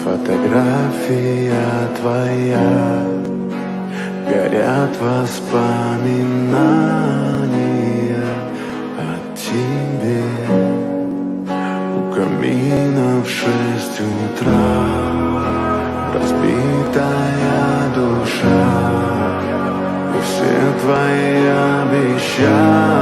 Фотография твоя, горят воспоминания о тебе. У камина в 6 утра разбитая душа, и все твои обещания